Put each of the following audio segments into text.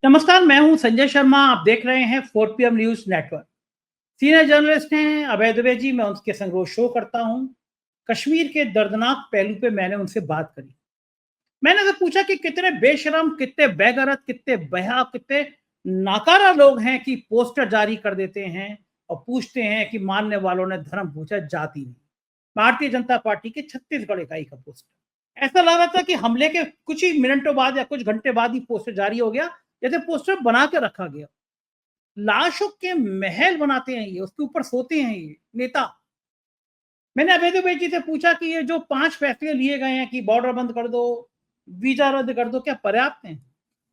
नमस्कार, मैं हूं संजय शर्मा। आप देख रहे हैं 4 PM news network. Senior journalist हैं अभय दुबे जी। मैं उनके संग रोज शो करता हूं। कश्मीर के दर्दनाक पहलू पे मैंने उनसे बात करी। मैंने तो पूछा कि कितने बेशरम, कितने बेगैरत, कितने बेहया, कितने नाकारा लोग हैं कि पोस्टर जारी कर देते हैं और पूछते हैं कि मानने वालों ने धर्म पूछा, जाति नहीं। भारतीय जनता पार्टी के छत्तीसगढ़ इकाई का पोस्टर। ऐसा लग रहा था कि हमले के कुछ ही मिनटों बाद या कुछ घंटे बाद ही पोस्टर जारी हो गया, जैसे पोस्टर बना के रखा गया। लाशों के महल बनाते हैं ये, उसके ऊपर सोते हैं ये नेता। मैंने अभय दुबे जी से पूछा कि ये जो 5 फैसले लिए गए हैं कि बॉर्डर बंद कर दो, वीजा रद्द कर दो, क्या पर्याप्त हैं?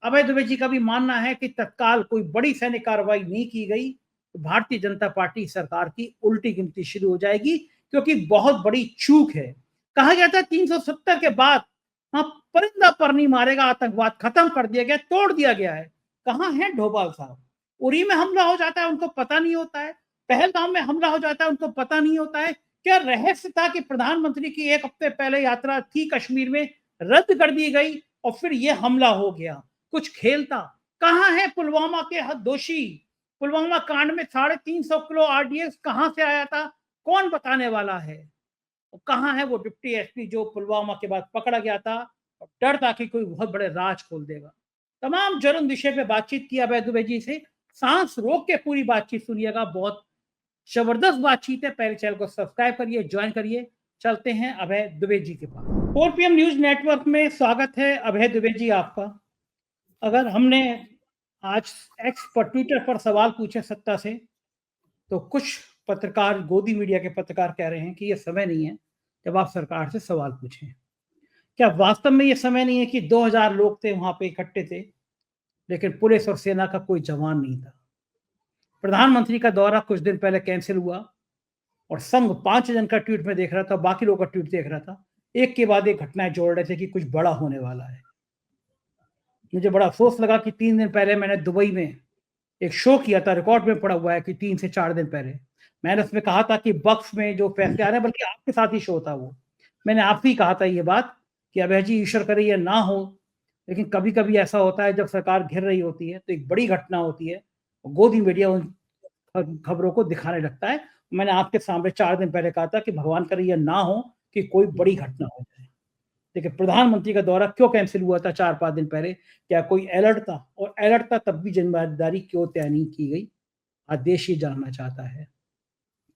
अभय दुबे जी का भी मानना है कि तत्काल कोई बड़ी सैन्य कार्रवाई नहीं की गई तो भारतीय जनता पार्टी सरकार की उल्टी गिनती शुरू हो जाएगी, क्योंकि बहुत बड़ी चूक है। कहा गया था 370 के बाद हाँ, परिंदा पर नहीं मारेगा, आतंकवाद खत्म कर दिया गया, तोड़ दिया गया है। कहाँ है डोभाल साहब? उरी में हमला हो जाता है, उनको पता नहीं होता है। पहलगाम में हमला हो जाता है, उनको पता नहीं होता है। क्या रहस्य था कि प्रधानमंत्री की 1 हफ्ते पहले यात्रा थी कश्मीर में, रद्द कर दी गई और फिर ये हमला हो गया? कुछ खेल था। कहाँ है पुलवामा के दोषी? पुलवामा कांड में 350 किलो आरडीएक्स कहां से आया था? कौन बताने वाला है? और कहाँ है वो डिप्टी एसपी जो पुलवामा के बाद पकड़ा गया था और डर था कि कोई बहुत बड़े राज खोल देगा? तमाम जरूर विषय पे बातचीत की अभय दुबे जी से। सांस रोक के पूरी बातचीत सुनिएगा, बहुत जबरदस्त बातचीत है। पहले चैनल को सब्सक्राइब करिए, ज्वाइन करिए। चलते हैं अभय दुबे जी के पास। 4 PM न्यूज नेटवर्क में स्वागत है अभय दुबे जी आपका। अगर हमने आज एक्स पर, ट्विटर पर सवाल पूछे सत्ता से, तो कुछ पत्रकार, गोदी मीडिया के पत्रकार कह रहे हैं कि यह समय नहीं है जब आप सरकार से सवाल पूछें। क्या वास्तव में यह समय नहीं है कि 2000 लोग थे वहां पे इकट्ठे थे, लेकिन पुलिस और सेना का कोई जवान नहीं था? प्रधानमंत्री का दौरा कुछ दिन पहले कैंसिल हुआ और संघ 5 जन का ट्वीट में देख रहा था, बाकी लोगों का ट्वीट देख रहा था। एक के बाद एक घटनाएं जोड़ रहे थे कि कुछ बड़ा होने वाला है। मुझे बड़ा अफसोस लगा कि 3 दिन पहले मैंने दुबई में एक शो किया था, रिकॉर्ड में पड़ा हुआ है कि 3 से 4 दिन पहले मैंने उसमें कहा था कि बक्स में जो फैसले आ रहे हैं, बल्कि आपके साथ ही शो था वो, मैंने आपसे ही कहा था ये बात कि अभय जी, ईश्वर करे ये ना हो, लेकिन कभी कभी ऐसा होता है जब सरकार घिर रही होती है तो एक बड़ी घटना होती है, गोदी मीडिया उन खबरों को दिखाने लगता है। मैंने आपके सामने 4 दिन पहले कहा था कि भगवान करे ये ना हो कि कोई बड़ी घटना हो जाए। देखिए, प्रधानमंत्री का दौरा क्यों कैंसिल हुआ था 4-5 दिन पहले? क्या कोई अलर्ट था? और अलर्ट था तब भी जिम्मेदारी क्यों तय नहीं की गई? आज देश ये जानना चाहता है।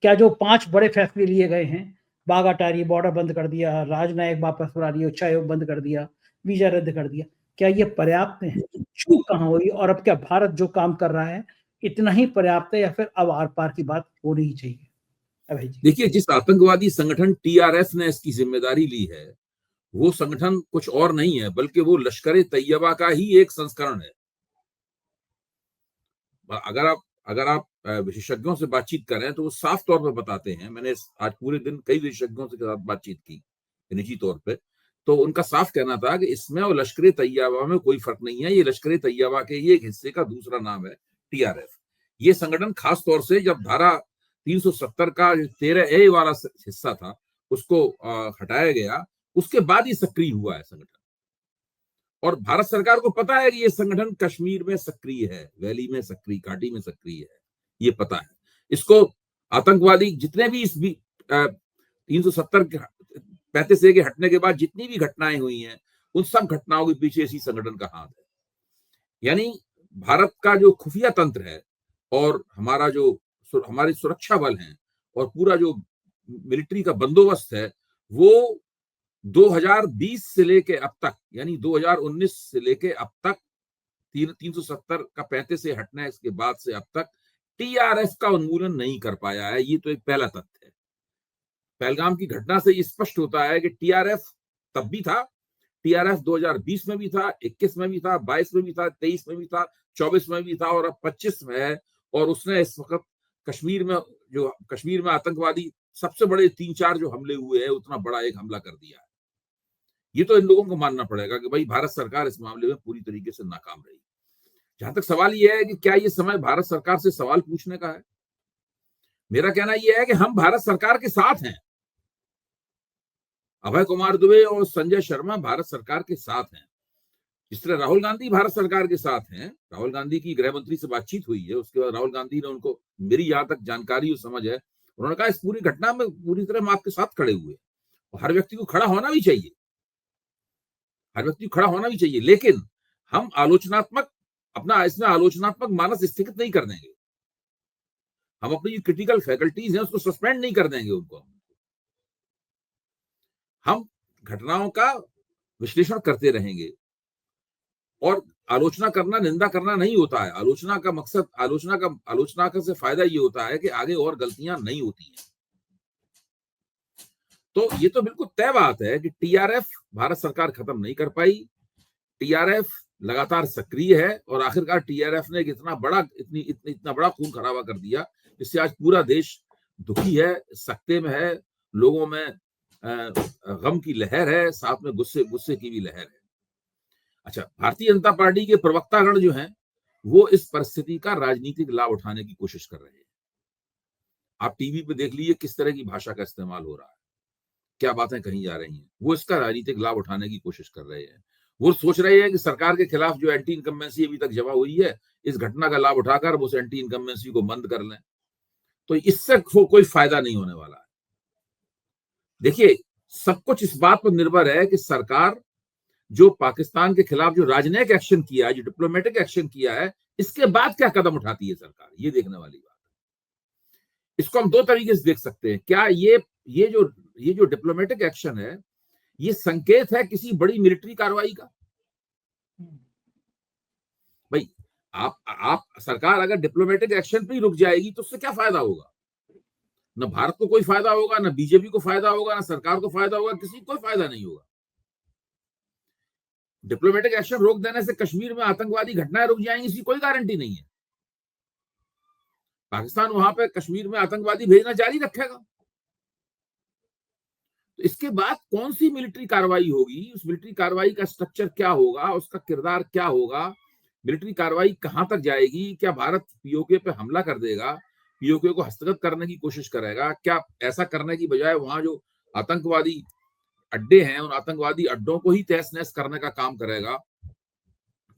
क्या जो 5 बड़े फैसले लिए गए हैं, बाघ अटारी, बॉर्डर बंद कर दिया, राजनयिक वापस बुला लिया, उच्चायोग बंद कर दिया, वीजा रद्द कर दिया, क्या ये पर्याप्त है? चूक कहाँ हुई? और अब क्या भारत जो काम कर रहा है इतना ही पर्याप्त है या फिर अब आर पार की बात होनी ही चाहिए? अभय जी। देखिए, जिस आतंकवादी संगठन टीआरएस ने इसकी जिम्मेदारी ली है, वो संगठन कुछ और नहीं है बल्कि वो लश्कर ए तैयबा का ही एक संस्करण है। अगर आप विशेषज्ञों से बातचीत करें तो वो साफ तौर पर बताते हैं। मैंने आज पूरे दिन कई विशेषज्ञों के साथ बातचीत की निजी तौर पे, तो उनका साफ कहना था कि इसमें और लश्कर ए तैयबा में कोई फर्क नहीं है। ये लश्कर ए तैयबा के ही एक हिस्से का दूसरा नाम है टीआरएफ। ये संगठन खास तौर से जब धारा 370 का 13A वाला हिस्सा था उसको हटाया गया, उसके बाद ही सक्रिय हुआ है संगठन। और भारत सरकार को पता है कि ये संगठन कश्मीर में सक्रिय है, वैली में सक्रिय, घाटी में सक्रिय है, ये पता है इसको। आतंकवादी जितने भी इस 370 35A के हटने के बाद जितनी भी घटनाएं हुई हैं, उन सब घटनाओं के पीछे इसी संगठन का हाथ है। यानी भारत का जो खुफिया तंत्र है और हमारे सुरक्षा बल हैं और पूरा जो मिलिट्री का बंदोबस्त है, वो 2020 से लेके अब तक, यानी 2019 से लेके अब तक, 370 का 35 से हटना है, इसके बाद से अब तक टीआरएफ का उन्मूलन नहीं कर पाया है। ये तो एक पहला तथ्य है। पहलगाम की घटना से ये स्पष्ट होता है कि टीआरएफ तब भी था, टीआरएफ 2020 में भी था, 21 में भी था, 22 में भी था, 23 में भी था, 24 में भी था और अब 25 में है। और उसने इस वक्त कश्मीर में आतंकवादी सबसे बड़े 3-4 जो हमले हुए हैं, उतना बड़ा एक हमला कर दिया है। ये तो इन लोगों को मानना पड़ेगा कि भाई भारत सरकार इस मामले में पूरी तरीके से नाकाम रही। जहां तक सवाल यह है कि क्या ये समय भारत सरकार से सवाल पूछने का है, मेरा कहना यह है कि हम भारत सरकार के साथ हैं। अभय कुमार दुबे और संजय शर्मा भारत सरकार के साथ हैं। जिस तरह राहुल गांधी भारत सरकार के साथ हैं, राहुल गांधी की गृह मंत्री से बातचीत हुई है, उसके बाद राहुल गांधी ने उनको, मेरी यहां तक जानकारी और समझ है, उन्होंने कहा इस पूरी घटना में पूरी तरह हम आपके साथ खड़े हुए, और हर व्यक्ति को खड़ा होना भी चाहिए, हर व्यक्ति को खड़ा होना भी चाहिए, लेकिन हम आलोचनात्मक, अपना इसमें आलोचनात्मक मानस स्थित नहीं कर देंगे, हम अपनी जो क्रिटिकल फैकल्टीज हैं उसको सस्पेंड नहीं कर देंगे उनको, हम घटनाओं का विश्लेषण करते रहेंगे। और आलोचना करना, निंदा करना नहीं होता है, आलोचना का मकसद, आलोचना का से फायदा ये होता है कि आगे और गलतियां नहीं होती हैं। तो ये तो बिल्कुल तय बात है कि टीआरएफ भारत सरकार खत्म नहीं कर पाई, टीआरएफ लगातार सक्रिय है, और आखिरकार टीआरएफ ने इतना बड़ा खून खराबा कर दिया जिससे आज पूरा देश दुखी है, सख्ते में है, लोगों में गम की लहर है, साथ में गुस्से की भी लहर है। अच्छा, भारतीय जनता पार्टी के प्रवक्तागण जो हैं वो इस परिस्थिति का राजनीतिक लाभ उठाने की कोशिश कर रहे हैं। आप टीवी पे देख लीजिए किस तरह की भाषा का इस्तेमाल हो रहा है, क्या बातें कही जा रही हैं, वो इसका राजनीतिक लाभ उठाने की कोशिश कर रहे हैं। वो सोच रहे हैं कि सरकार के खिलाफ जो एंटी इनकम्बेंसी अभी तक जमा हुई है, इस घटना का लाभ उठाकर वो उस एंटी इनकम्बेंसी को बंद कर लें, तो इससे कोई फायदा नहीं होने वाला है। देखिए, सब कुछ इस बात पर निर्भर है कि सरकार जो पाकिस्तान के खिलाफ जो राजनयिक एक्शन किया है, जो डिप्लोमेटिक एक्शन किया है, इसके बाद क्या कदम उठाती है सरकार, ये देखने वाली बात है। इसको हम दो तरीके से देख सकते हैं। क्या ये जो डिप्लोमेटिक एक्शन है, ये संकेत है किसी बड़ी मिलिट्री कार्रवाई का? भाई, आप सरकार अगर डिप्लोमेटिक एक्शन पे ही रुक जाएगी तो उससे क्या फायदा होगा? न भारत को कोई फायदा होगा, न बीजेपी को फायदा होगा, न सरकार को फायदा होगा, किसी को कोई फायदा नहीं होगा। डिप्लोमेटिक एक्शन रोक देने से कश्मीर में आतंकवादी घटनाएं रुक जाएंगी, इसकी कोई गारंटी नहीं है। पाकिस्तान वहां पे कश्मीर में आतंकवादी भेजना जारी रखेगा। तो इसके बाद कौन सी मिलिट्री कार्रवाई होगी, उस मिलिट्री कार्रवाई का स्ट्रक्चर क्या होगा, उसका किरदार क्या होगा, मिलिट्री कार्रवाई कहां तक जाएगी? क्या भारत पीओके पे हमला कर देगा, पीओके को हस्तगत करने की कोशिश करेगा? क्या ऐसा करने की बजाय वहां जो आतंकवादी अड्डे हैं, उन आतंकवादी अड्डों को ही तहस नहस करने का काम करेगा?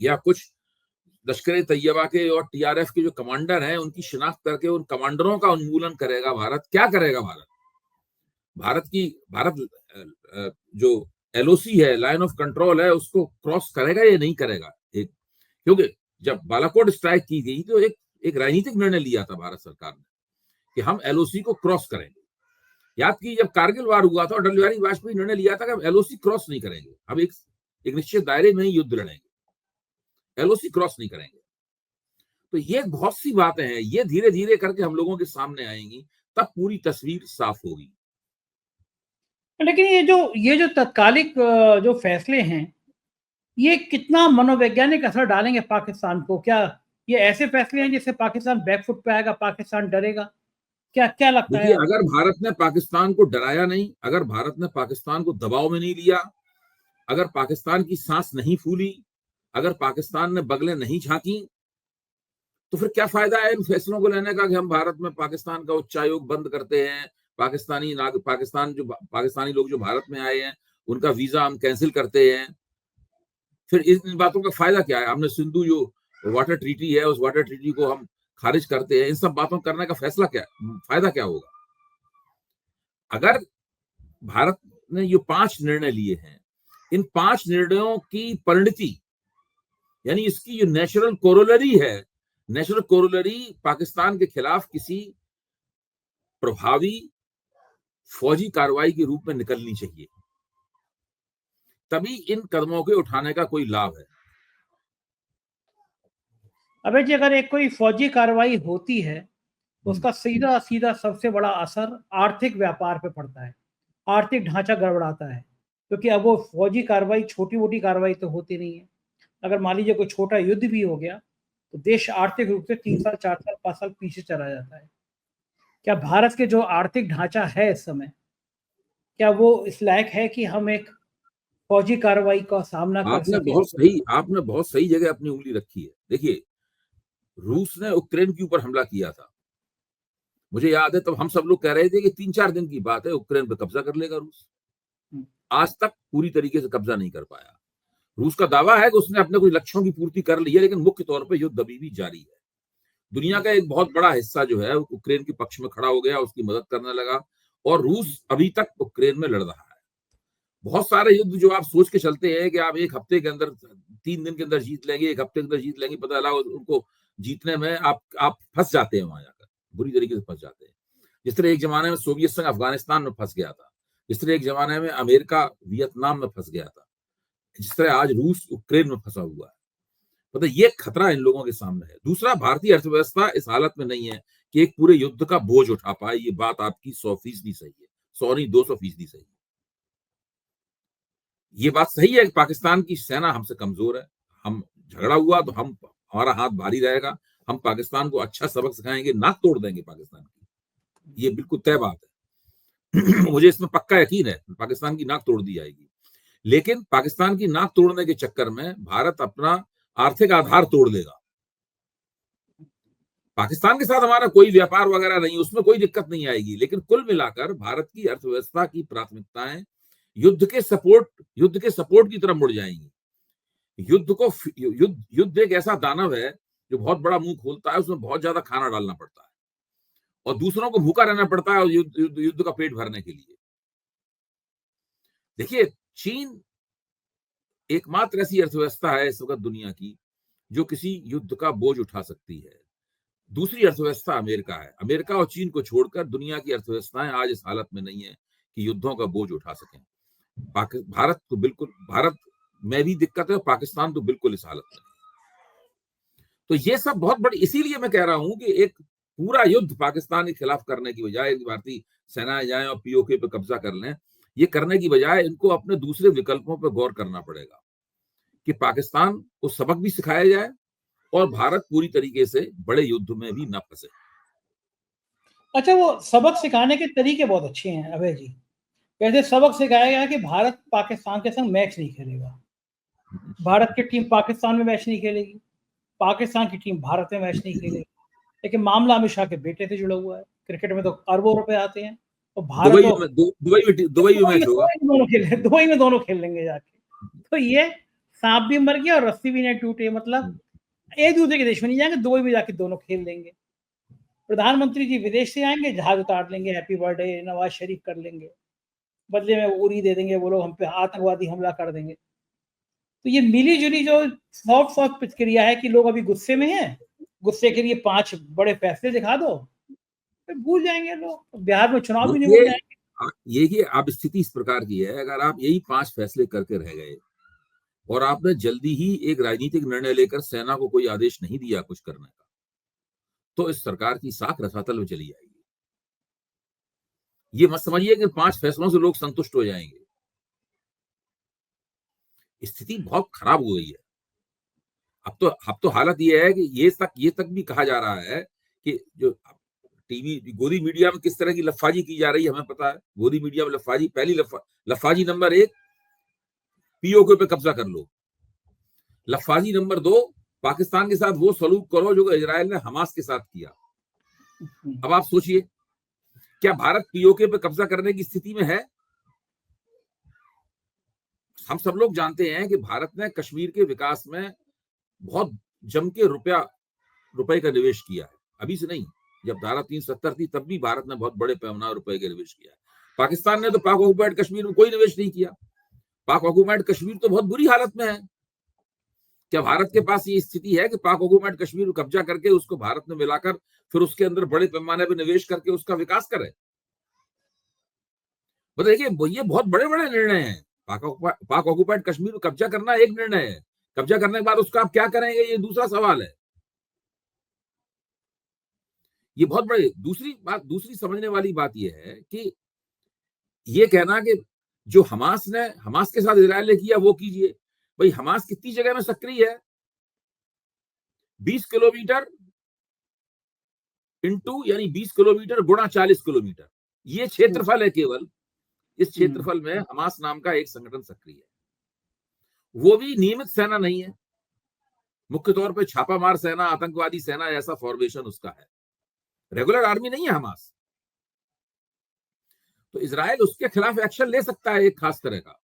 या कुछ लश्कर तैयबा के और टीआरएफ के जो कमांडर हैं उनकी शिनाख्त करके उन कमांडरों का उन्मूलन करेगा भारत? क्या करेगा भारत जो एलओसी है, लाइन ऑफ कंट्रोल है, उसको क्रॉस करेगा या नहीं करेगा? क्योंकि जब बालाकोट स्ट्राइक की गई तो एक राजनीतिक निर्णय लिया था भारत सरकार ने कि हम एलओसी को क्रॉस करेंगे। याद की जब कारगिल वार हुआ था, अटल बिहारी वाजपेयी निर्णय लिया था कि हम एलओसी क्रॉस नहीं करेंगे, हम एक निश्चित दायरे में ही युद्ध लड़ेंगे, एलओसी क्रॉस नहीं करेंगे। तो ये बहुत सी बातें हैं, ये धीरे धीरे करके हम लोगों के सामने आएंगी, तब पूरी तस्वीर साफ होगी। लेकिन ये जो तत्कालिक जो फैसले हैं, ये कितना मनोवैज्ञानिक असर डालेंगे पाकिस्तान को? क्या ये ऐसे फैसले हैं जिससे पाकिस्तान बैकफुट पे आएगा, पाकिस्तान डरेगा? क्या लगता है? देखिए, अगर भारत ने पाकिस्तान को डराया नहीं, अगर भारत ने पाकिस्तान को दबाव में नहीं लिया, अगर पाकिस्तान की सांस नहीं फूली, अगर पाकिस्तान ने बगलें नहीं झांकी, तो फिर क्या फायदा है इन फैसलों को लेने का कि हम भारत में पाकिस्तान का उच्चायोग बंद करते हैं, पाकिस्तानी लोग जो भारत में आए हैं उनका वीजा हम कैंसिल करते हैं? फिर इन बातों का फायदा क्या है? हमने सिंधु जो वाटर ट्रीटी है, उस वाटर ट्रीटी को हम खारिज करते हैं, इन सब बातों करने का फायदा क्या होगा? अगर भारत ने ये 5 निर्णय लिए हैं, इन 5 निर्णयों की परिणति यानी इसकी जो नेचुरल कोरोलरी पाकिस्तान के खिलाफ किसी प्रभावी फौजी कार्रवाई के रूप में निकलनी चाहिए, तभी इन कदमों के उठाने का कोई लाभ है। अबे जी, अगर एक कोई फौजी कार्रवाई होती है, उसका सीधा सीधा सबसे बड़ा असर आर्थिक व्यापार पे पड़ता है, आर्थिक ढांचा गड़बड़ाता है, क्योंकि अब वो फौजी कार्रवाई छोटी मोटी कार्रवाई तो होती नहीं है। अगर मान लीजिए कोई छोटा युद्ध भी हो गया तो देश आर्थिक रूप से 3 साल 4 साल 5 साल पीछे चला जाता है। क्या भारत के जो आर्थिक ढांचा है इस समय, क्या वो इस लायक है कि हम एक फौजी कार्रवाई का सामना कर सकें? आपने बहुत सही जगह अपनी उंगली रखी है। देखिए, रूस ने यूक्रेन के ऊपर हमला किया था, मुझे याद है तब हम सब लोग कह रहे थे कि 3-4 दिन की बात है, यूक्रेन पे कब्जा कर लेगा रूस। आज तक पूरी तरीके से कब्जा नहीं कर पाया। रूस का दावा है कि उसने अपने कुछ लक्ष्यों की पूर्ति कर ली है, लेकिन मुख्य तौर पर युद्ध अभी भी जारी है। दुनिया का एक बहुत बड़ा हिस्सा जो है यूक्रेन के पक्ष में खड़ा हो गया, उसकी मदद करने लगा, और रूस अभी तक यूक्रेन में लड़ रहा है। बहुत सारे युद्ध जो आप सोच के चलते हैं कि आप एक हफ्ते के अंदर, 3 दिन के अंदर जीत लेंगे, एक हफ्ते के अंदर जीत लेंगे, पता लगा उनको जीतने में आप फंस जाते हैं, वहां जाकर बुरी तरीके से फंस जाते हैं। जिस तरह एक जमाने में सोवियत संघ अफगानिस्तान में फंस गया था, जिस तरह एक जमाने में अमेरिका वियतनाम में फंस गया था, जिस तरह आज रूस यूक्रेन में फंसा हुआ है, मतलब ये खतरा इन लोगों के सामने है। दूसरा, भारतीय अर्थव्यवस्था इस हालत में नहीं है कि एक पूरे युद्ध का बोझ उठा पाए। ये बात आपकी 100% सही है, 100 नहीं 200% सही है। ये बात सही है कि पाकिस्तान की सेना हमसे कमजोर है। हम झगड़ा हुआ तो हमारा हाथ भारी रहेगा, हम पाकिस्तान को अच्छा सबक सिखाएंगे, नाक तोड़ देंगे पाकिस्तान की, ये बिल्कुल तय बात है। मुझे इसमें पक्का यकीन है, पाकिस्तान की नाक तोड़ दी जाएगी। लेकिन पाकिस्तान की नाक तोड़ने के चक्कर में भारत अपना आर्थिक आधार तोड़ देगा। पाकिस्तान के साथ हमारा कोई व्यापार वगैरह नहीं, उसमें कोई दिक्कत नहीं आएगी, लेकिन कुल मिलाकर भारत की अर्थव्यवस्था की प्राथमिकताएं युद्ध के सपोर्ट की तरफ मुड़ जाएंगी। युद्ध एक ऐसा दानव है जो बहुत बड़ा मुंह खोलता है, उसमें बहुत ज्यादा खाना डालना पड़ता है और दूसरों को भूखा रहना पड़ता है और युद्ध का पेट भरने के लिए। देखिए, चीन एकमात्र ऐसी अर्थव्यवस्था है इस वक्त दुनिया की जो किसी युद्ध का बोझ उठा सकती है। दूसरी अर्थव्यवस्था अमेरिका है। अमेरिका और चीन को छोड़कर दुनिया की अर्थव्यवस्थाएं आज इस हालत में नहीं है कि युद्धों का बोझ उठा सकें। भारत में भी दिक्कत है, पाकिस्तान तो बिल्कुल इस हालत में। तो ये सब बहुत बड़ी, इसीलिए मैं कह रहा हूं कि एक पूरा युद्ध पाकिस्तान के खिलाफ करने की बजाय भारतीय सेनाएं जाएं और पीओके पे कब्जा कर लें, ये करने की बजाय इनको अपने दूसरे विकल्पों पर गौर करना पड़ेगा कि पाकिस्तान को सबक भी सिखाया जाए और भारत पूरी तरीके से बड़े युद्ध में भी न फंसे। अच्छा, वो सबक सिखाने के तरीके बहुत अच्छे हैं अभय जी। कैसे सबक सिखाया गया कि भारत पाकिस्तान के संग मैच नहीं खेलेगा, भारत की टीम पाकिस्तान में मैच नहीं खेलेगी, पाकिस्तान की टीम भारत में मैच नहीं खेलेगी। लेकिन मामला अमित शाह के बेटे से जुड़ा हुआ है। क्रिकेट में तो अरबों रुपए आते हैं और भारत दुबई में मैच होगा, दुबई में दोनों खेल लेंगे जाके। तो ये सांप भी मर गया और रस्सी भी नहीं टूटे, मतलब एक दूसरे के देश में नहीं जाएंगे, दुबई में जाके दोनों खेल लेंगे। प्रधानमंत्री जी विदेश से आएंगे, जहाज उतार लेंगे, हैप्पी बर्थडे नवाज शरीफ कर लेंगे, बदले में उरी दे देंगे, वो लोग हम पे आतंकवादी हमला कर देंगे। तो ये मिली जुली जो सॉफ्ट प्रतिक्रिया है कि लोग अभी गुस्से में हैं, गुस्से के लिए 5 बड़े फैसले दिखा दो, फिर भूल जाएंगे लोग, बिहार में चुनाव भी निकल जाएंगे। ये कि अब स्थिति इस प्रकार की है, अगर आप यही 5 फैसले करके रह गए और आपने जल्दी ही एक राजनीतिक निर्णय लेकर सेना को कोई आदेश नहीं दिया कुछ करने का, तो इस सरकार की साख रसातल में चली जाएगी। ये मत समझिए कि 5 फैसलों से लोग संतुष्ट हो जाएंगे। स्थिति बहुत खराब हो गई है। अब तो हालत ये है कि ये तक भी कहा जा रहा है कि जो टीवी गोदी मीडिया में किस तरह की लफाजी की जा रही है हमें पता है। गोदी मीडिया में लफाजी, पहली लफाजी नंबर 1, पीओके पे कब्जा कर लो। लफाजी नंबर 2, पाकिस्तान के साथ वो सलूक करो जो इजराइल ने हमास के साथ किया। अब आप सोचिए, क्या भारत पीओके पे कब्जा करने की स्थिति में है? हम सब लोग जानते हैं कि भारत ने कश्मीर के विकास में बहुत जम के रुपए का निवेश किया है। अभी से नहीं, जब धारा 370 थी तब भी भारत ने बहुत बड़े पैमाने रुपए का निवेश किया है। पाकिस्तान ने तो पाक ऑक्युपाइड कश्मीर में कोई निवेश नहीं किया। पाक ऑक्युपाइड कश्मीर तो बहुत बुरी हालत में है। क्या भारत के पास ये स्थिति है कि पाक ऑक्युपाइड कश्मीर को कब्जा करके उसको भारत में मिलाकर फिर उसके अंदर बड़े पैमाने पर निवेश करके उसका विकास करे? देखिए, ये बहुत बड़े बड़े निर्णय हैं। पाक ऑक्युपाइड कश्मीर को कब्जा करना एक निर्णय है, कब्जा करने के बाद उसका आप क्या करेंगे ये दूसरा सवाल है। ये बहुत बड़े, दूसरी समझने वाली बात ये है कि ये कहना कि जो हमास के साथ इजराइल ने किया वो कीजिए। भाई, हमास कितनी जगह में सक्रिय है? 20 किलोमीटर इंटू, यानी 20 किलोमीटर गुणा 40 किलोमीटर, ये क्षेत्रफल है केवल। इस क्षेत्रफल में हमास नाम का एक संगठन सक्रिय है। वो भी नियमित सेना नहीं है, मुख्य तौर पे छापामार सेना, आतंकवादी सेना, ऐसा फॉर्मेशन उसका है। रेगुलर आर्मी नहीं है हमास। तो इजराइल उसके खिलाफ एक्शन ले सकता है एक खास तरह का।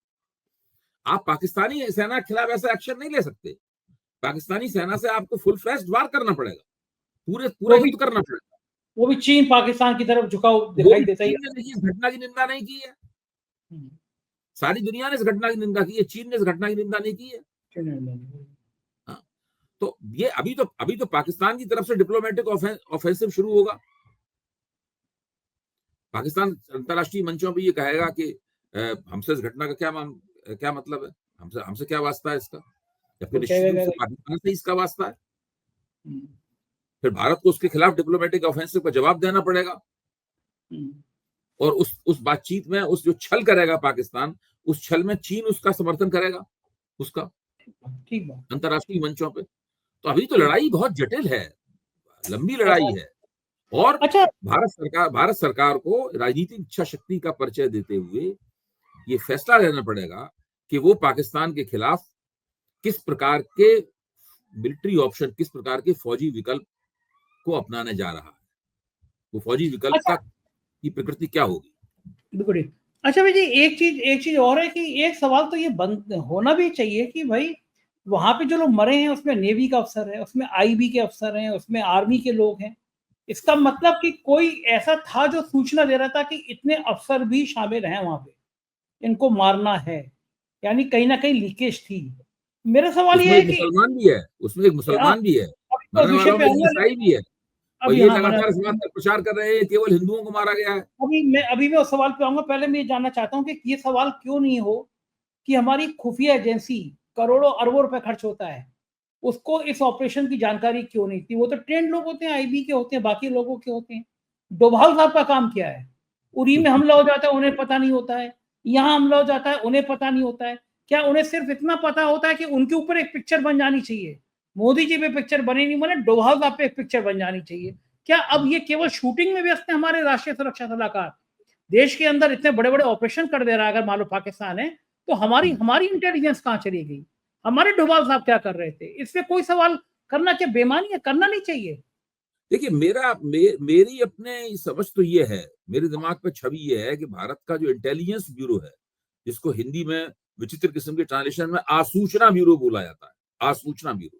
आप पाकिस्तानी सेना के खिलाफ ऐसा एक्शन नहीं ले सकते। पाकिस्तानी सेना से आपको फुल फ्लैश्ड वार करना पड़ेगा, पूरा युद्ध करना पड़ेगा। वो भी चीन पाकिस्तान की तरफ झुकाव वो दिखाई भी देता ही चीन ने इस घटना की निंदा नहीं की है। है। सारी दुनिया ने इस घटना की निंदा की है, चीन ने इस घटना की निंदा नहीं की है। हाँ, तो ये अभी तो पाकिस्तान की तरफ से डिप्लोमेटिक ऑफेंसिव शुरू होगा। पाकिस्तान अंतर्राष्ट्रीय मंचों पे ये कहेगा कि हमसे इस घटना का क्या मतलब है, हमसे क्या वास्ता है इसका, जबकि निश्चित रूप से पाकिस्तान से इसका वास्ता है। फिर भारत को उसके खिलाफ डिप्लोमेटिक ऑफेंसिव का जवाब देना पड़ेगा। और उस बातचीत में उस जो छल करेगा पाकिस्तान, उस छल में चीन उसका समर्थन करेगा, उसका अंतर्राष्ट्रीय मंचों पे। तो अभी तो लड़ाई बहुत जटिल है, लंबी लड़ाई है। और अच्छा, भारत सरकार को राजनीतिक इच्छा शक्ति का परिचय देते हुए ये फैसला लेना पड़ेगा कि वो पाकिस्तान के खिलाफ किस प्रकार के मिलिट्री ऑप्शन, किस प्रकार के फौजी विकल्प को अपनाने जा रहा है। वो फौजी विकल्प की प्रकृति क्या होगी। बिल्कुल। अच्छा भाई जी, एक चीज और है कि एक सवाल तो ये बंद होना भी चाहिए कि भाई वहां पे जो लोग मरे हैं उसमें नेवी का अफसर है, उसमें आईबी के अफसर हैं, उसमें आर्मी के लोग हैं। इसका मतलब कि कोई ऐसा था जो सूचना दे रहा था कि इतने अफसर भी शामिल हैं वहां पे, इनको मारना है, यानी कहीं ना कहीं लीकेज थी। मेरा सवाल ये है कि मुसलमान भी है, उसमें एक मुसलमान भी है, मरने वालों में ईसाई भी है, और ये लगातार इस बात का प्रचार कर रहे हैं केवल हिंदुओं को मारा गया है। अभी मैं उस सवाल पे आऊंगा। पहले मैं ये जानना चाहता हूँ कि ये सवाल क्यों नहीं हो कि हमारी खुफिया एजेंसी, करोड़ों अरबों रुपए खर्च होता है, उसको इस ऑपरेशन की जानकारी क्यों नहीं थी। वो तो ट्रेंड लोग होते हैं, आईबी के होते हैं, बाकी लोगों के होते हैं। डोभाल साहब का काम क्या है? उरी में हमला हो जाता है, उन्हें पता नहीं होता है। यहाँ हमला हो जाता है, उन्हें पता नहीं होता है। क्या उन्हें सिर्फ इतना पता होता है कि उनके ऊपर एक पिक्चर बन जानी चाहिए, मोदी जी पे पिक्चर बने नहीं बने, डोभाल साहब पे एक पिक्चर बन जानी चाहिए? क्या अब ये केवल शूटिंग में व्यस्त है हमारे राष्ट्रीय सुरक्षा सलाहकार? देश के अंदर इतने बड़े बड़े ऑपरेशन कर दे रहा है अगर मान लो पाकिस्तान है, तो हमारी इंटेलिजेंस कहां चली गई? हमारे डोभाल साहब क्या कर रहे थे? इससे कोई सवाल करना क्या बेमानी है? करना नहीं चाहिए। देखिए, मेरी अपने समझ तो ये है, मेरे दिमाग पे छवि ये है कि भारत का जो इंटेलिजेंस ब्यूरो है, जिसको हिंदी में विचित्र किस्म के ट्रांसलेशन में आसूचना ब्यूरो बोला जाता है, आसूचना ब्यूरो,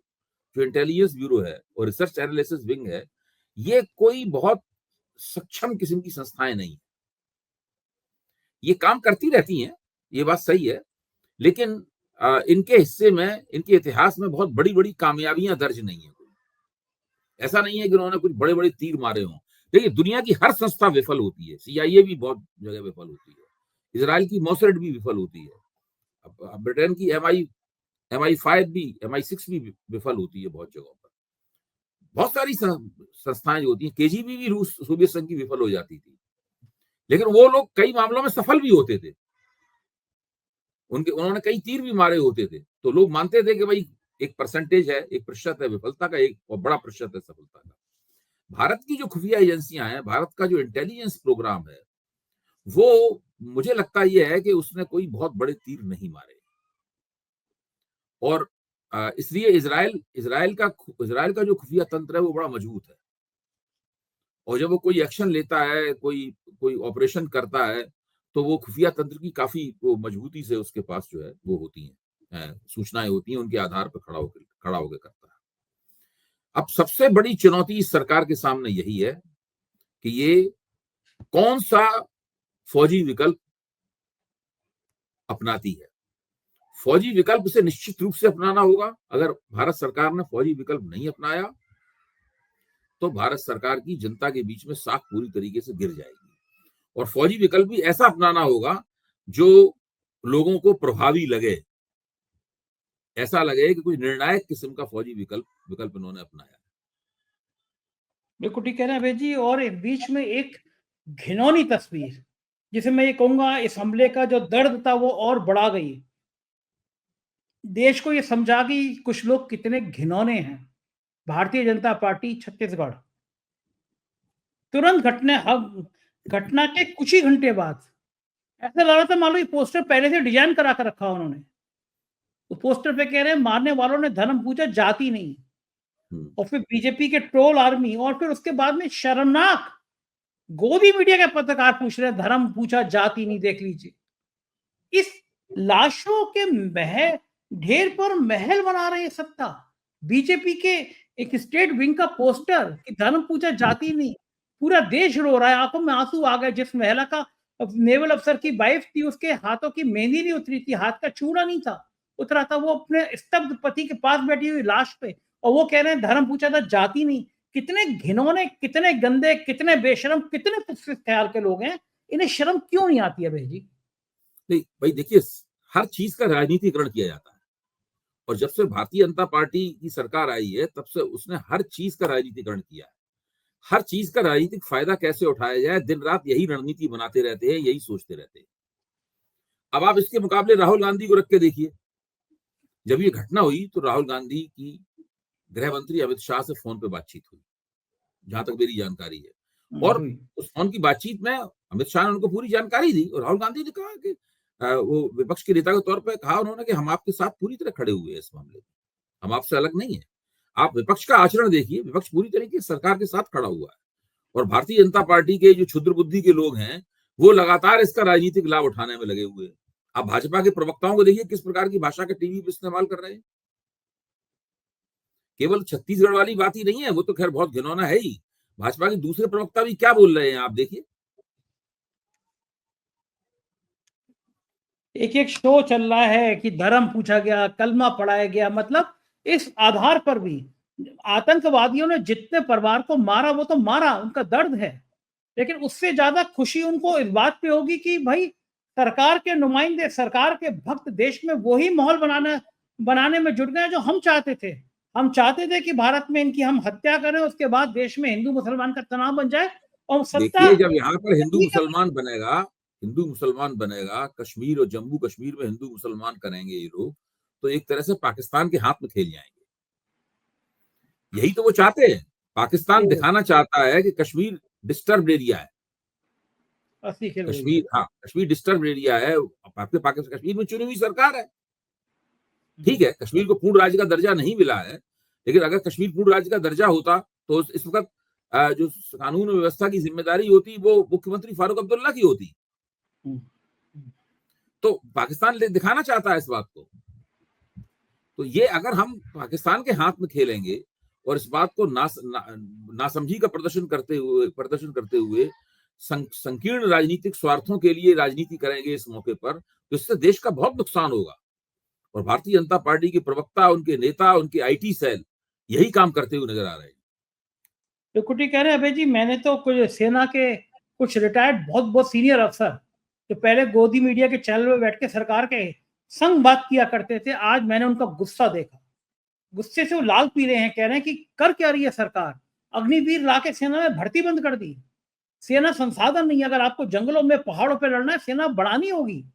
जो इंटेलिजेंस ब्यूरो है और रिसर्च एनालिसिस विंग है, ये कोई बहुत सक्षम किस्म की संस्थाएं नहीं। ये काम करती रहती हैं, ये बात सही है, लेकिन इनके हिस्से में, इनके इतिहास में बहुत बड़ी बड़ी कामयाबियां दर्ज नहीं है। ऐसा नहीं है कि उन्होंने कुछ बड़े बड़े तीर मारे हों। देखिए, दुनिया की हर संस्था विफल होती है, CIA भी बहुत जगह विफल होती है, इजराइल की मोसैड भी विफल होती है, अब ब्रिटेन की MI5 भी, MI6 भी विफल होती है बहुत जगहों पर। बहुत सारी संस्थाएं जो होती हैं, KGB भी रूस सोवियत संघ की विफल हो जाती थी, लेकिन वो लोग कई मामलों में सफल भी होते थे। उन्होंने कई तीर भी मारे होते थे, तो लोग मानते थे कि भाई एक परसेंटेज है, एक प्रतिशत है विफलता का, एक और बड़ा प्रतिशत है सफलता का। भारत की जो खुफिया एजेंसियां हैं, भारत का जो इंटेलिजेंस प्रोग्राम है, वो मुझे लगता यह है कि उसने कोई बहुत बड़े तीर नहीं मारे। और इसलिए इजराइल का जो खुफिया तंत्र है वो बड़ा मजबूत है, और जब वो कोई एक्शन लेता है, कोई ऑपरेशन करता है, तो वो खुफिया तंत्र की काफी वो मजबूती से उसके पास जो है वो होती हैं, सूचनाएं होती हैं, उनके आधार पर खड़ा होकर करता है। अब सबसे बड़ी चुनौती इस सरकार के सामने यही है कि ये कौन सा फौजी विकल्प अपनाती है। फौजी विकल्प से निश्चित रूप से अपनाना होगा। अगर भारत सरकार ने फौजी विकल्प नहीं अपनाया तो भारत सरकार की जनता के बीच में साख पूरी तरीके से गिर जाएगी। और फौजी विकल्प भी ऐसा अपनाना होगा जो लोगों को प्रभावी लगे, ऐसा लगे कि कोई निर्णायक किस्म का फौजी विकल्प इन्होंने अपनाया। बिल्कुल ठीक कह रहे हैं अभय जी। और एक बीच में एक घिनौनी तस्वीर, जिसे मैं ये कहूंगा इस हमले का जो दर्द था वो और बढ़ा गई, देश को ये समझा कि कुछ लोग कितने घिनौने हैं। भारतीय जनता पार्टी छत्तीसगढ़ तुरंत घटना के कुछ ही घंटे बाद ऐसा लग रहा था मालूम ये पोस्टर पहले से डिजाइन करा कर रखा उन्होंने। तो पोस्टर पे कह रहे हैं मारने वालों ने धर्म पूछा, जाति नहीं। और फिर बीजेपी के ट्रोल आर्मी, और फिर उसके बाद में शर्मनाक गोदी मीडिया के पत्रकार पूछ रहे हैं धर्म पूछा जाति नहीं। देख लीजिए, इस लाशों के ढेर पर महल बना रहे हैं सत्ता। बीजेपी के एक स्टेट विंग का पोस्टर कि धर्म पूजा जाति नहीं, पूरा देश रो रहा है, आंखों में आंसू आ गए। जिस महिला का नेवल अफसर की वाइफ थी, उसके हाथों की मेहंदी नहीं उतरी थी, हाथ का चूड़ा नहीं था उतरा था, वो अपने स्तब्ध पति के पास बैठी हुई लाश पे, और वो कह रहे हैं धर्म पूजा था जाति नहीं। कितने घिनौने, कितने गंदे, कितने बेशरम, कितने तुच्छ ख्याल के लोग हैं। इन्हें शर्म क्यों नहीं आती है भाई जी? नहीं भाई देखिए, हर चीज का राजनीतिकरण किया जाता है, और जब से भारतीय जनता पार्टी की सरकार आई है तब से उसने हर चीज का राजनीतिकरण किया है। हर चीज का राजनीतिक फायदा कैसे उठाया जाए, दिन रात यही रणनीति बनाते रहते हैं, यही सोचते रहते हैं। अब आप इसके मुकाबले राहुल गांधी को रख के देखिए। जब ये घटना हुई तो राहुल गांधी की गृह मंत्री अमित शाह से फोन पे बातचीत हुई, जहां तक मेरी जानकारी है। और उस फोन की बातचीत में अमित शाह ने उनको पूरी जानकारी दी, और राहुल गांधी ने कहा कि वो विपक्ष के नेता के तौर पर कहा उन्होंने कि हम आपके साथ पूरी तरह खड़े हुए हैं इस मामले में, हम आपसे अलग नहीं है। आप विपक्ष का आचरण देखिए, विपक्ष पूरी तरीके से सरकार के साथ खड़ा हुआ है, और भारतीय जनता पार्टी के जो क्षुद्र बुद्धि के लोग हैं वो लगातार इसका राजनीतिक लाभ उठाने में लगे हुए हैं। आप भाजपा के प्रवक्ताओं को देखिए किस प्रकार की भाषा का टीवी पे इस्तेमाल कर रहे हैं। केवल छत्तीसगढ़ वाली बात ही नहीं है, वो तो खैर बहुत घिनौना है ही। भाजपा के दूसरे प्रवक्ता भी क्या बोल रहे हैं आप देखिए। एक शो चल रहा है कि धर्म पूछा गया, कलमा पढ़ाया गया, मतलब इस आधार पर भी आतंकवादियों ने जितने परिवार को मारा वो तो मारा, उनका दर्द है, लेकिन उससे ज्यादा खुशी उनको इस बात पे होगी कि भाई सरकार के नुमाइंदे, सरकार के भक्त देश में वही माहौल बनाने में जुट गए जो हम चाहते थे। हम चाहते थे कि भारत में इनकी हम हत्या करें, उसके बाद देश में हिंदू मुसलमान का तनाव बन जाए और सत्ता। देखिए, जब यहाँ पर हिंदू मुसलमान बनेगा, कश्मीर और जम्मू कश्मीर में हिंदू मुसलमान करेंगे ये लोग, तो एक तरह से पाकिस्तान के हाथ में खेल जाएंगे। यही तो वो चाहते हैं। पाकिस्तान दिखाना चाहता है कि कश्मीर डिस्टर्ब एरिया है। कश्मीर डिस्टर्ब एरिया है। आपके पाकिस्तान, कश्मीर में चुनी हुई सरकार है, ठीक है, कश्मीर को पूर्ण राज्य का दर्जा नहीं मिला है, लेकिन अगर कश्मीर पूर्ण राज्य का दर्जा होता तो इस वक्त जो कानून व्यवस्था की जिम्मेदारी होती वो मुख्यमंत्री फारूक अब्दुल्ला की होती। तो पाकिस्तान दिखाना चाहता है इस बात को। तो ये अगर हम पाकिस्तान के हाथ में खेलेंगे और इस बात को नासमझी का प्रदर्शन करते हुए संकीर्ण राजनीतिक स्वार्थों के लिए राजनीति करेंगे इस मौके पर, तो इससे देश का बहुत नुकसान होगा। और भारतीय जनता पार्टी के प्रवक्ता, उनके नेता, उनके आईटी सेल यही काम करते हुए नजर आ रहे हैं। तो कुटी कह रहे हैं अभय जी, मैंने तो कुछ सेना के कुछ रिटायर्ड बहुत सीनियर अफसर जो पहले गोदी मीडिया के चैनल में बैठ के सरकार के संग बात किया करते थे, आज मैंने उनका गुस्सा देखा। गुस्से से वो लाल पी रहे हैं, कह रहे हैं कि कर क्या रही है सरकार, अग्निवीर ला के सेना में भर्ती बंद कर दी। सेना संसाधन नहीं, अगर आपको जंगलों में पहाड़ों पर लड़ना है सेना बढ़ानी होगी,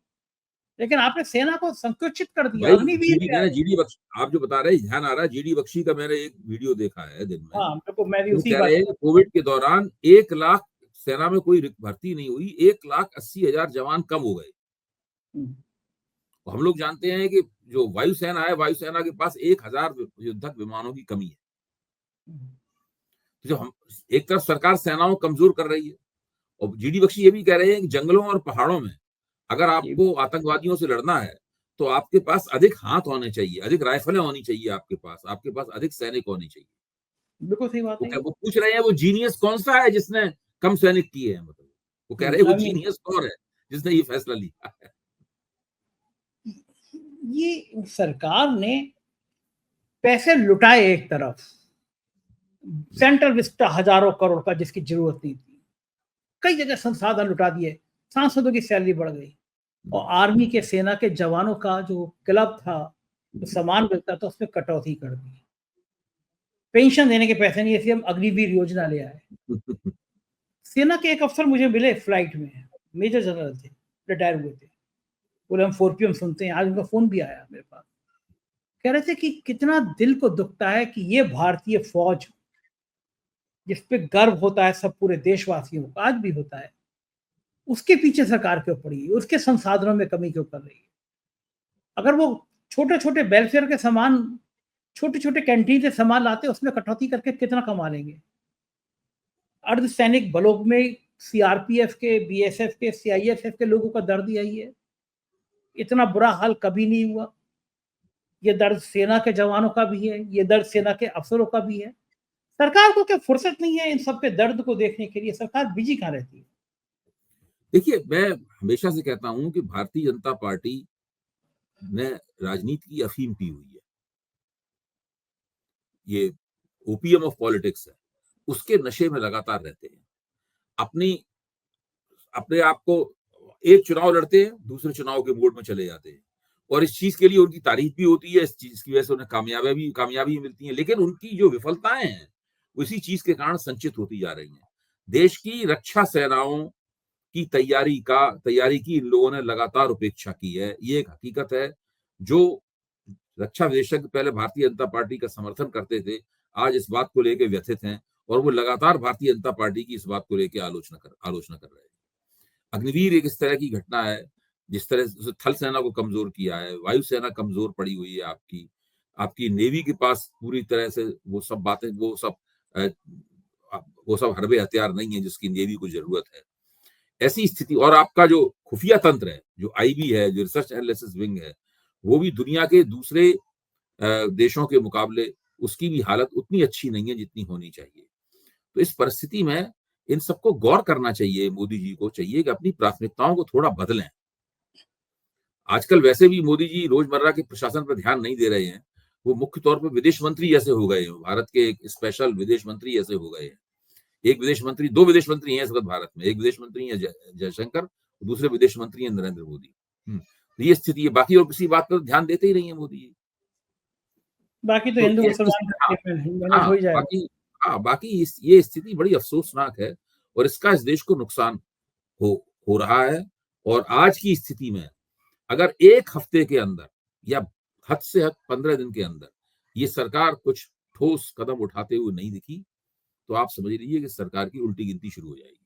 लेकिन आपने सेना को संकुचित कर दिया। अग्निवीर आप जो बता रहे हैं ध्यान आ रहा है, जीडी बख्शी का मैंने एक वीडियो देखा है दिन में। हाँ, मैं भी उसी कह रहे हैं कोविड के दौरान 1 लाख सेना में कोई भर्ती नहीं हुई, 1,80,000 जवान कम हो गए। तो हम लोग जानते हैं कि जो वायुसेना है, वायुसेना के पास 1,000 युद्धक विमानों की कमी है। तो जो हम एक तरफ सरकार सेनाओं को कमजोर कर रही है, और जीडी बख्शी ये भी कह रहे हैं कि जंगलों और पहाड़ों में अगर आपको आतंकवादियों से लड़ना है तो आपके पास अधिक हाथ होने चाहिए, अधिक राइफलें होनी चाहिए, आपके पास अधिक सैनिक होने चाहिए। बिल्कुल सही बात है। वो पूछ रहे हैं वो जीनियस कौन सा है जिसने कम सैनिक किए हैं, मतलब वो कह रहे हैं वो जीनियस कौन है जिसने ये फैसला लिया है। ये सरकार ने पैसे लुटाए एक तरफ, सेंट्रल विस्टा हजारों करोड़ का जिसकी जरूरत नहीं थी, कई जगह संसाधन लुटा दिए, सांसदों की सैलरी बढ़ गई, और आर्मी के सेना के जवानों का जो क्लब था, जो सामान मिलता था, उसमें कटौती कर दी। पेंशन देने के पैसे नहीं, इसलिए हम अग्निवीर योजना ले आए। सेना के एक अफसर मुझे मिले फ्लाइट में, मेजर जनरल थे, रिटायर हुए थे, बोले हम 4PM सुनते हैं। आज उनका फोन भी आया मेरे पास, कह रहे थे कि कितना दिल को दुखता है कि ये भारतीय फौज जिस पे गर्व होता है सब पूरे देशवासियों को, आज भी होता है, उसके पीछे सरकार क्यों पड़ी है, उसके संसाधनों में कमी क्यों कर रही है। अगर वो छोटे छोटे वेलफेयर के सामान, छोटे छोटे कैंटीन से सामान लाते, उसमें कटौती करके कितना कमा लेंगे। अर्धसैनिक बलों में सीआरपीएफ के, बीएसएफ के, सीआईएसएफ के लोगों का दर्द यही है। इतना बुरा हाल कभी नहीं हुआ। ये दर्द सेना के जवानों का भी है, ये दर्द सेना के अफसरों का भी है। सरकार को क्या फुर्सत नहीं है इन सबके दर्द को देखने के लिए? सरकार बिजी कहाँ रहती है? देखिए, मैं हमेशा से कहता हूं कि भारतीय जनता पार्टी ने राजनीति की अफीम पी हुई है। ये ओपीएम ऑफ पॉलिटिक्स है, उसके नशे में लगातार रहते हैं। अपनी अपने आप को एक चुनाव लड़ते हैं, दूसरे चुनाव के मोड में चले जाते हैं और इस चीज के लिए उनकी तारीफ भी होती है, इस चीज की वजह से उन्हें कामयाबी मिलती है, लेकिन उनकी जो विफलताएं हैं उसी चीज के कारण संचित होती जा रही हैं। देश की रक्षा सेनाओं की तैयारी की इन लोगों ने लगातार उपेक्षा की है। ये एक हकीकत है। जो रक्षा विशेषज्ञ पहले भारतीय जनता पार्टी का समर्थन करते थे, आज इस बात को लेकर व्यथित हैं और वो लगातार भारतीय जनता पार्टी की इस बात को लेकर आलोचना कर रहे हैं। अग्निवीर एक इस तरह की घटना है, जिस तरह से थल सेना को कमजोर किया है, वायुसेना कमजोर पड़ी हुई है आपकी नेवी के पास पूरी तरह से वो सब बातें, वो सब हरबे हथियार नहीं है जिसकी नेवी को जरूरत है। ऐसी स्थिति, और आपका जो खुफिया तंत्र है, जो आईबी है, जो रिसर्च एनालिसिस विंग है, वो भी दुनिया के दूसरे देशों के मुकाबले उसकी भी हालत उतनी अच्छी नहीं है जितनी होनी चाहिए। तो इस परिस्थिति में इन सबको गौर करना चाहिए। मोदी जी को चाहिए कि अपनी प्राथमिकताओं को थोड़ा बदलें। आजकल वैसे भी मोदी जी रोजमर्रा के प्रशासन पर ध्यान नहीं दे रहे हैं। वो मुख्य तौर पर विदेश मंत्री जैसे हो गए हैं, भारत के एक स्पेशल विदेश मंत्री जैसे हो गए हैं। दो विदेश मंत्री हैं इस वक्त भारत में। एक विदेश मंत्री है जयशंकर, दूसरे विदेश मंत्री हैं नरेंद्र मोदी। ये स्थिति है। बाकी और किसी बात पर ध्यान देते ही नहीं है मोदी जी। बाकी तो हिंदू मुसलमान हो ही जाएगा। बाकी ये स्थिति बड़ी अफसोसनाक है और इसका इस देश को नुकसान हो रहा है। और आज की स्थिति में अगर एक हफ्ते के अंदर या हद से हद 15 दिन के अंदर ये सरकार कुछ ठोस कदम उठाते हुए नहीं दिखी, तो आप समझ लीजिए कि सरकार की उल्टी गिनती शुरू हो जाएगी।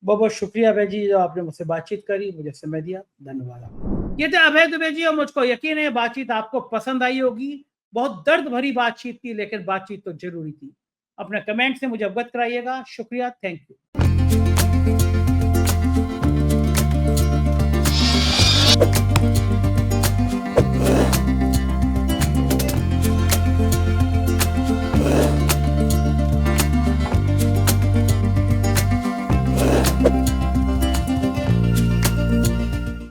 बहुत बहुत शुक्रिया अभय जी, जो आपने मुझसे बातचीत करी, मुझे समय दिया। धन्यवाद। ये थे अभय दुबे जी और मुझको यकीन है बातचीत आपको पसंद आई होगी। बहुत दर्द भरी बातचीत थी, लेकिन बातचीत तो जरूरी थी। अपने कमेंट से मुझे अवगत कराइएगा। शुक्रिया, थैंक यू।